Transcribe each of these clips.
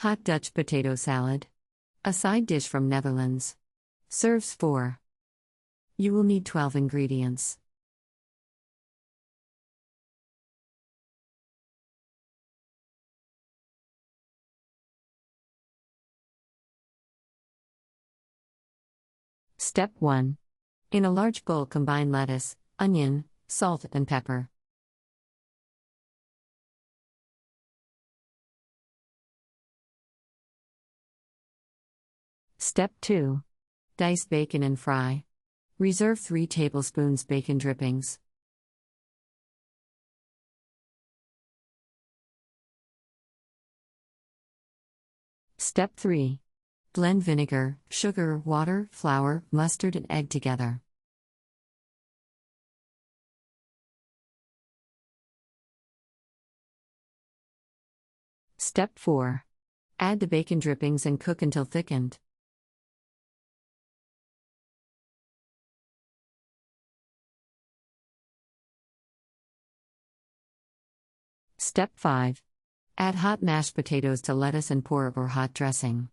Hot Dutch potato salad. A side dish from Netherlands. Serves 4. You will need 12 ingredients. Step 1. In a large bowl, combine lettuce, onion, salt, and pepper. Step 2. Dice bacon and fry. Reserve 3 tablespoons bacon drippings. Step 3. Blend vinegar, sugar, water, flour, mustard, and egg together. Step 4. Add the bacon drippings and cook until thickened. Step 5. Add hot mashed potatoes to lettuce and pour over hot dressing.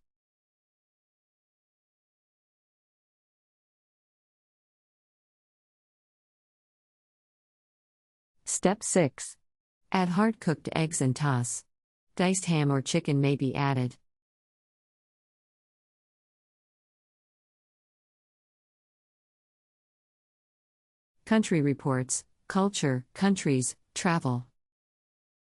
Step 6. Add hard-cooked eggs and toss. Diced ham or chicken may be added. Country Reports, Culture, Countries, Travel.